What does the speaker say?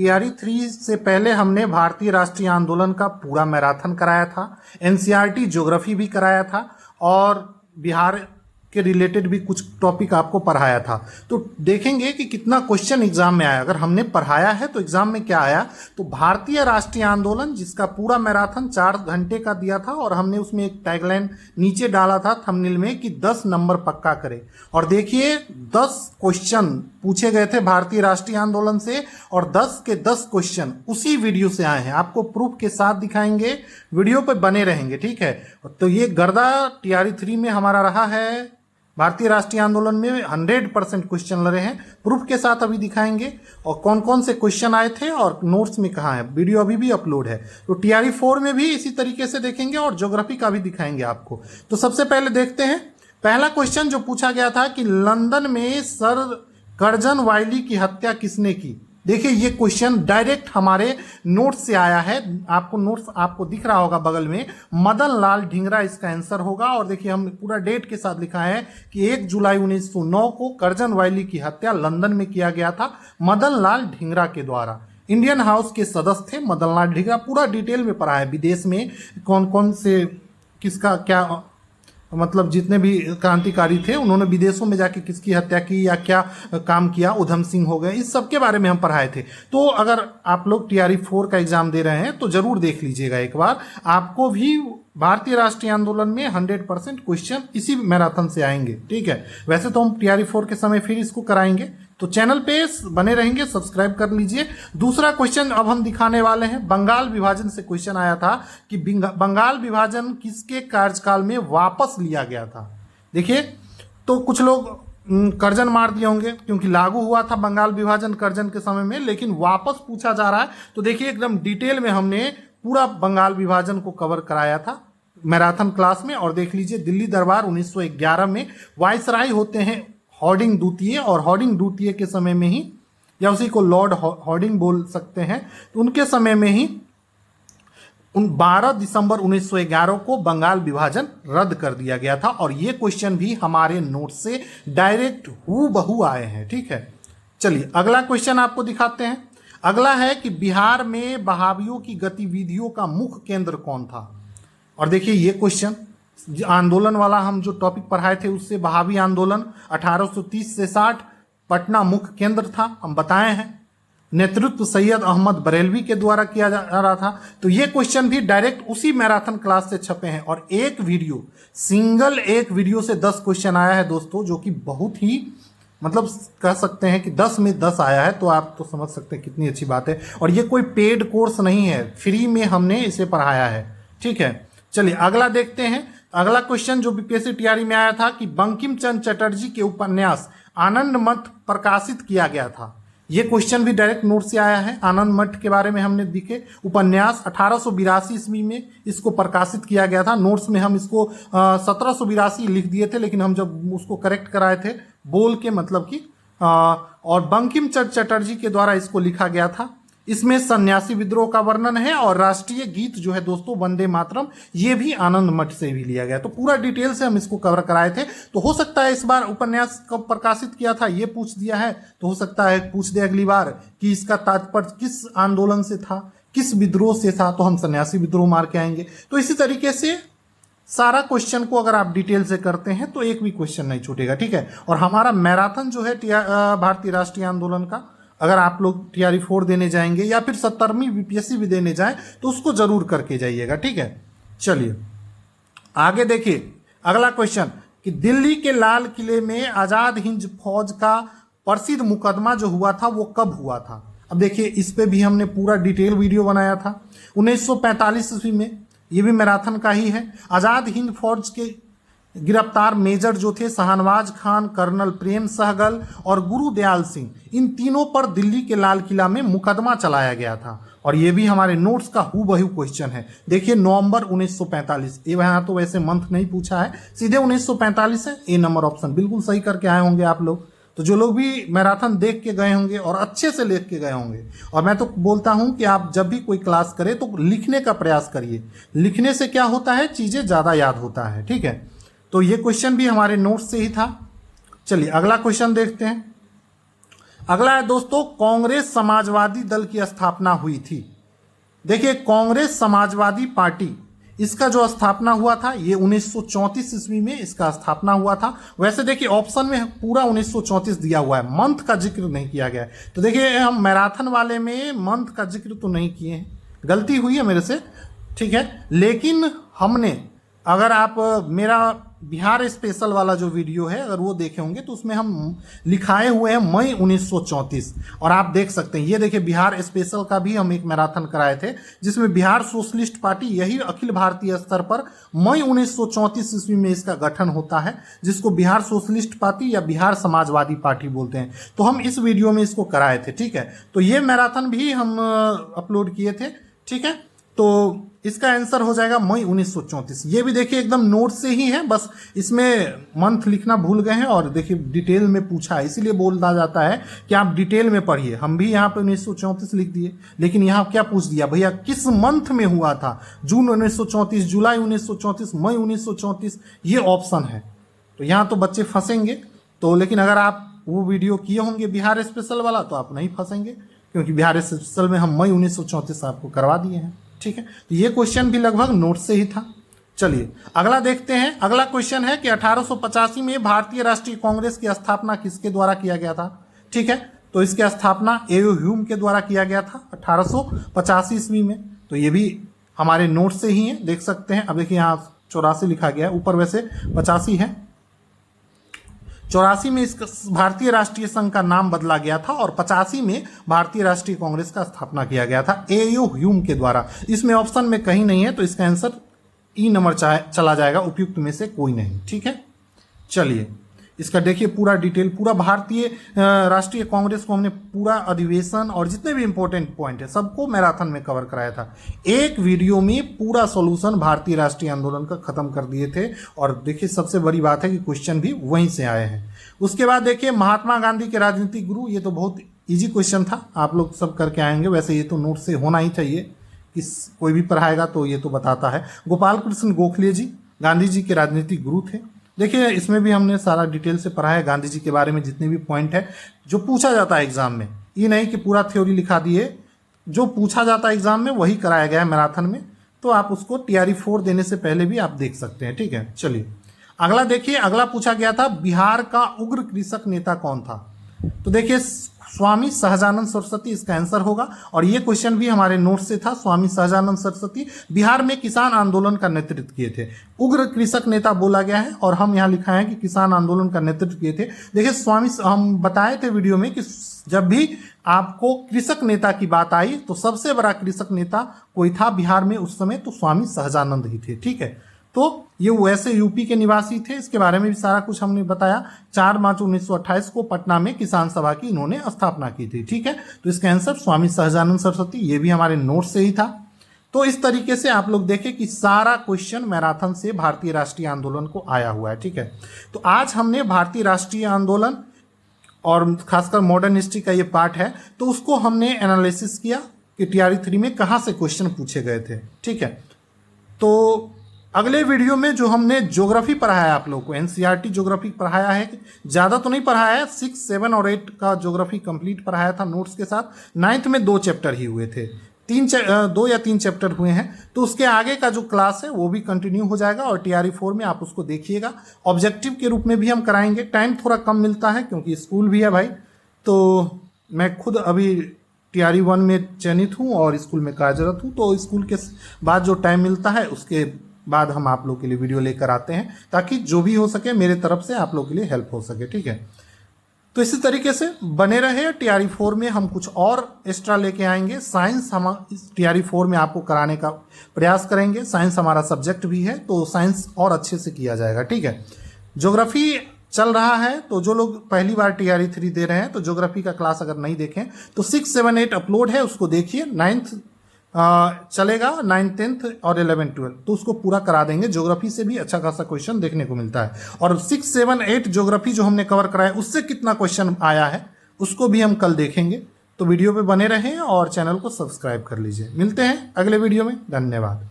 TRE 3 से पहले हमने भारतीय राष्ट्रीय आंदोलन का पूरा मैराथन कराया था, एनसीईआरटी ज्योग्राफी भी कराया था और बिहार के रिलेटेड भी कुछ टॉपिक आपको पढ़ाया था। तो देखेंगे कि कितना क्वेश्चन एग्जाम में आया। अगर हमने पढ़ाया है तो एग्जाम में क्या आया, तो भारतीय राष्ट्रीय आंदोलन जिसका पूरा मैराथन 4 घंटे का दिया था और हमने उसमें एक टैगलाइन नीचे डाला था थंबनेल में कि 10 नंबर पक्का करें। और देखिए 10 क्वेश्चन पूछे गए थे भारतीय राष्ट्रीय आंदोलन से और 10 के 10 क्वेश्चन उसी वीडियो से आए हैं। आपको प्रूफ के साथ दिखाएंगे, वीडियो पे बने रहेंगे, ठीक है। तो ये गर्दा टीआरई 3 में हमारा रहा है। भारतीय राष्ट्रीय आंदोलन में 100% क्वेश्चन लड़े हैं, प्रूफ के साथ अभी दिखाएंगे और कौन कौन से क्वेश्चन आए थे और नोट्स में कहाँ है। वीडियो अभी भी अपलोड है। तो टीआरई 4 में भी इसी तरीके से देखेंगे और ज्योग्राफी का भी दिखाएंगे आपको। तो सबसे पहले देखते हैं पहला क्वेश्चन जो पूछा गया था कि लंदन में सर कर्जन वाइली की हत्या किसने की। देखिए ये क्वेश्चन डायरेक्ट हमारे नोट्स से आया है। आपको नोट्स आपको दिख रहा होगा बगल में, मदन लाल ढींगरा इसका आंसर होगा। और देखिए हम पूरा डेट के साथ लिखा है कि 1 जुलाई 1909 को कर्जन वाइली की हत्या लंदन में किया गया था मदन लाल ढींगरा के द्वारा। इंडियन हाउस के सदस्य थे मदन लाल ढींगरा। पूरा डिटेल में पढ़ा है, विदेश में कौन कौन से किसका क्या मतलब जितने भी क्रांतिकारी थे उन्होंने विदेशों में जाके किसकी हत्या की या क्या काम किया, उधम सिंह हो गए, इस सब के बारे में हम पढ़ाए थे। तो अगर आप लोग टीआरई 4 का एग्जाम दे रहे हैं तो जरूर देख लीजिएगा एक बार, आपको भी भारतीय राष्ट्रीय आंदोलन में 100% क्वेश्चन इसी मैराथन से आएंगे, ठीक है। वैसे तो हम टीआरई 4 के समय फिर इसको कराएंगे, तो चैनल पे बने रहेंगे, सब्सक्राइब कर लीजिए। दूसरा क्वेश्चन अब हम दिखाने वाले हैं। बंगाल विभाजन से क्वेश्चन आया था कि बंगाल विभाजन किसके कार्यकाल में वापस लिया गया था। देखिए तो कुछ लोग कर्जन मार दिए होंगे क्योंकि लागू हुआ था बंगाल विभाजन कर्जन के समय में, लेकिन वापस पूछा जा रहा है। तो देखिए एकदम डिटेल में हमने पूरा बंगाल विभाजन को कवर कराया था मैराथन क्लास में। और देख लीजिए दिल्ली दरबार 1911 में वायसराय होते हैं हॉर्डिंग द्वितीय, और हॉर्डिंग द्वितीय के समय में ही, या उसी को लॉर्ड हॉर्डिंग बोल सकते हैं, तो उनके समय में ही 12 दिसंबर 1911 को बंगाल विभाजन रद्द कर दिया गया था। और ये क्वेश्चन भी हमारे नोट से डायरेक्ट हूबहू आए हैं, ठीक है। चलिए अगला क्वेश्चन आपको दिखाते हैं। अगला है कि बिहार में बहावियों की गतिविधियों का मुख्य केंद्र कौन था। और देखिए ये क्वेश्चन आंदोलन वाला हम जो टॉपिक पढ़ाए थे उससे, बहावी आंदोलन 1830 से 60 पटना मुख्य केंद्र था, हम बताए हैं। नेतृत्व सैयद अहमद बरेलवी के द्वारा किया जा रहा था। तो ये क्वेश्चन भी डायरेक्ट उसी मैराथन क्लास से छपे हैं। और एक वीडियो, सिंगल एक वीडियो से 10 क्वेश्चन आया है दोस्तों, जो कि बहुत ही मतलब कह सकते हैं कि 10 में 10 आया है। तो आप तो समझ सकते हैं कितनी अच्छी बात है। और ये कोई पेड कोर्स नहीं है, फ्री में हमने इसे पढ़ाया है, ठीक है। चलिए अगला देखते हैं। अगला क्वेश्चन जो बीपीएससी टीआरई में आया था कि बंकिम चंद्र चटर्जी के उपन्यास आनंद मठ प्रकाशित किया गया था। ये क्वेश्चन भी डायरेक्ट नोट से आया है। आनंद मठ के बारे में हमने दिखे उपन्यास 1882 ईस्वी में इसको प्रकाशित किया गया था। नोट्स में हम इसको 1782 लिख दिए थे, लेकिन हम जब उसको करेक्ट कराए थे बोल के, मतलब कि और बंकिम चंद्र चटर्जी के द्वारा इसको लिखा गया था। इसमें सन्यासी विद्रोह का वर्णन है और राष्ट्रीय गीत जो है दोस्तों वंदे मातरम, ये भी आनंद मठ से भी लिया गया। तो पूरा डिटेल से हम इसको कवर कराए थे। तो हो सकता है इस बार उपन्यास कब प्रकाशित किया था ये पूछ दिया है, तो हो सकता है पूछ दे अगली बार कि इसका तात्पर्य किस आंदोलन से था, किस विद्रोह से था, तो हम सन्यासी विद्रोह मार के आएंगे। तो इसी तरीके से सारा क्वेश्चन को अगर आप डिटेल से करते हैं तो एक भी क्वेश्चन नहीं छूटेगा, ठीक है। और हमारा मैराथन जो है भारतीय राष्ट्रीय आंदोलन का, अगर आप लोग टीआरई 4 देने जाएंगे या फिर 70वीं बीपीएससी भी देने जाएं तो उसको जरूर करके जाइएगा, ठीक है। चलिए आगे देखिए अगला क्वेश्चन कि दिल्ली के लाल किले में आजाद हिंद फौज का प्रसिद्ध मुकदमा जो हुआ था वो कब हुआ था। अब देखिए इस पे भी हमने पूरा डिटेल वीडियो बनाया था 1945 ईस्वी में, ये भी मैराथन का ही है। आजाद हिंद फौज के गिरफ्तार मेजर जो थे शाहनवाज खान, कर्नल प्रेम सहगल और गुरुदयाल सिंह, इन तीनों पर दिल्ली के लाल किला में मुकदमा चलाया गया था। और ये भी हमारे नोट्स का हूबहू क्वेश्चन है। देखिए नवंबर 1945, ये वहाँ तो वैसे मंथ नहीं पूछा है, सीधे 1945 है। ए नंबर ऑप्शन बिल्कुल सही करके आए होंगे आप लोग। तो जो लोग भी मैराथन देख के गए होंगे और अच्छे से लिख के गए होंगे, और मैं तो बोलता हूं कि आप जब भी कोई क्लास करें तो लिखने का प्रयास करिए। लिखने से क्या होता है, चीजें ज्यादा याद होता है, ठीक है। तो ये क्वेश्चन भी हमारे नोट्स से ही था। चलिए अगला क्वेश्चन देखते हैं अगला है दोस्तों, कांग्रेस समाजवादी दल की स्थापना हुई थी। देखिए, कांग्रेस समाजवादी पार्टी, इसका जो स्थापना हुआ था ये 1934 ईस्वी में इसका स्थापना हुआ था। वैसे देखिए ऑप्शन में पूरा 1934 दिया हुआ है, मंथ का जिक्र नहीं किया गया है। तो देखिए हम मैराथन वाले में मंथ का जिक्र तो नहीं किए हैं, गलती हुई है मेरे से, ठीक है। लेकिन हमने, अगर आप मेरा बिहार स्पेशल वाला जो वीडियो है अगर वो देखे होंगे तो उसमें हम लिखाए हुए हैं मई 1934, और आप देख सकते हैं, ये देखिए बिहार स्पेशल का भी हम एक मैराथन कराए थे जिसमें बिहार सोशलिस्ट पार्टी, यही अखिल भारतीय स्तर पर मई 1934 ईस्वी में इसका गठन होता है, जिसको बिहार सोशलिस्ट पार्टी या बिहार समाजवादी पार्टी बोलते हैं। तो हम इस वीडियो में इसको कराए थे, ठीक है। तो ये मैराथन भी हम अपलोड किए थे, ठीक है। तो इसका आंसर हो जाएगा मई 1934। ये भी देखिए एकदम नोट से ही है, बस इसमें मंथ लिखना भूल गए हैं, और देखिए डिटेल में पूछा है, इसीलिए बोला जाता है कि आप डिटेल में पढ़िए। हम भी यहाँ पे 1934 लिख दिए, लेकिन यहाँ क्या पूछ दिया भैया, किस मंथ में हुआ था? जून 1934, जुलाई 1934, मई 1934, ये ऑप्शन है। तो यहाँ तो बच्चे फंसेंगे। तो लेकिन अगर आप वो वीडियो किए होंगे बिहार स्पेशल वाला तो आप नहीं फंसेंगे, क्योंकि बिहार स्पेशल में हम मई 1934 आपको करवा दिए हैं, ठीक है। तो ये क्वेश्चन भी लगभग नोट से ही था। चलिए अगला देखते हैं। अगला क्वेश्चन है कि 1885 में भारतीय राष्ट्रीय कांग्रेस की स्थापना किसके द्वारा किया गया था? ठीक है, तो इसकी स्थापना ए.ओ. ह्यूम के द्वारा किया गया था 1885 ईस्वी में। तो ये भी हमारे नोट से ही है, देख सकते हैं। अब देखिए यहाँ 84 लिखा गया है, ऊपर वैसे 85 है। 84 में इस भारतीय राष्ट्रीय संघ का नाम बदला गया था, और 85 में भारतीय राष्ट्रीय कांग्रेस का स्थापना किया गया था ए.ओ. ह्यूम के द्वारा। इसमें ऑप्शन में कहीं नहीं है, तो इसका आंसर ई नंबर चला जाएगा, उपयुक्त में से कोई नहीं, ठीक है। चलिए इसका देखिए पूरा डिटेल, पूरा भारतीय राष्ट्रीय कांग्रेस को हमने पूरा अधिवेशन और जितने भी इंपॉर्टेंट पॉइंट है सबको मैराथन में कवर कराया था। एक वीडियो में पूरा सॉल्यूशन भारतीय राष्ट्रीय आंदोलन का खत्म कर दिए थे। और देखिए सबसे बड़ी बात है कि क्वेश्चन भी वहीं से आए हैं। उसके बाद देखिए महात्मा गांधी के राजनीतिक गुरु, ये तो बहुत ईजी क्वेश्चन था, आप लोग सब करके आएंगे। वैसे ये तो नोट से होना ही चाहिए, कि कोई भी पढ़ाएगा तो ये तो बताता है। गोपाल कृष्ण गोखले जी गांधी जी के राजनीतिक गुरु थे। देखिए इसमें भी हमने सारा डिटेल से पढ़ा है गांधी जी के बारे में, जितने भी पॉइंट है जो पूछा जाता है एग्जाम में। ये नहीं कि पूरा थ्योरी लिखा दिए, जो पूछा जाता है एग्जाम में वही कराया गया है मैराथन में। तो आप उसको TRE 4 देने से पहले भी आप देख सकते हैं, ठीक है। चलिए अगला देखिए, अगला पूछा गया था बिहार का उग्र कृषक नेता कौन था? तो देखिए स्वामी सहजानंद सरस्वती इसका आंसर होगा, और ये क्वेश्चन भी हमारे नोट से था। स्वामी सहजानंद सरस्वती बिहार में किसान आंदोलन का नेतृत्व किए थे, उग्र कृषक नेता बोला गया है, और हम यहाँ लिखा है कि किसान आंदोलन का नेतृत्व किए थे। देखिए स्वामी, हम बताए थे वीडियो में कि जब भी आपको कृषक नेता की बात आई तो सबसे बड़ा कृषक नेता कोई था बिहार में उस समय, तो स्वामी सहजानंद ही थे, ठीक है। तो ये वैसे यूपी के निवासी थे, इसके बारे में भी सारा कुछ हमने बताया। 4 मार्च 1928 को पटना में किसान सभा की इन्होंने स्थापना की थी, ठीक है। तो इसका आंसर स्वामी सहजानंद सरस्वती, ये भी हमारे नोट से ही था। तो इस तरीके से आप लोग देखें कि सारा क्वेश्चन मैराथन से भारतीय राष्ट्रीय आंदोलन को आया हुआ है, ठीक है। तो आज हमने भारतीय राष्ट्रीय आंदोलन और खासकर मॉडर्न हिस्ट्री का ये पार्ट है, तो उसको हमने एनालिसिस किया कि TRE 3 में कहाँ से क्वेश्चन पूछे गए थे, ठीक है। तो अगले वीडियो में जो हमने ज्योग्राफी पढ़ाया आप लोगों को, NCERT ज्योग्राफी पढ़ाया है, ज़्यादा तो नहीं पढ़ाया है, 6, 7 और 8 का ज्योग्राफी कंप्लीट पढ़ाया था नोट्स के साथ। 9th में 2 चैप्टर ही हुए थे, 2 या 3 चैप्टर हुए हैं। तो उसके आगे का जो क्लास है वो भी कंटिन्यू हो जाएगा, और TRE 4 में आप उसको देखिएगा। ऑब्जेक्टिव के रूप में भी हम कराएंगे, टाइम थोड़ा कम मिलता है क्योंकि स्कूल भी है भाई। तो मैं खुद अभी TRE 1 में चयनित हूँ और स्कूल में कार्यरत हूँ, तो स्कूल के बाद जो टाइम मिलता है उसके बाद हम आप लोग के लिए वीडियो लेकर आते हैं, ताकि जो भी हो सके मेरे तरफ से आप लोग के लिए हेल्प हो सके, ठीक है। तो इसी तरीके से बने रहे। TRE 4 में हम कुछ और एक्स्ट्रा लेके आएंगे। साइंस हम TRE 4 में आपको कराने का प्रयास करेंगे। साइंस हमारा सब्जेक्ट भी है, तो साइंस और अच्छे से किया जाएगा, ठीक है। ज्योग्राफी चल रहा है, तो जो लोग पहली बार TRE 3 दे रहे हैं तो ज्योग्राफी का क्लास अगर नहीं देखें तो 6, 7, 8 अपलोड है, उसको देखिए। 9th चलेगा, 9th, 10th और 11th, 12th, तो उसको पूरा करा देंगे। ज्योग्राफी से भी अच्छा खासा क्वेश्चन देखने को मिलता है। और 6, 7, 8 ज्योग्राफी जो हमने कवर कराया उससे कितना क्वेश्चन आया है उसको भी हम कल देखेंगे। तो वीडियो पे बने रहें और चैनल को सब्सक्राइब कर लीजिए। मिलते हैं अगले वीडियो में, धन्यवाद।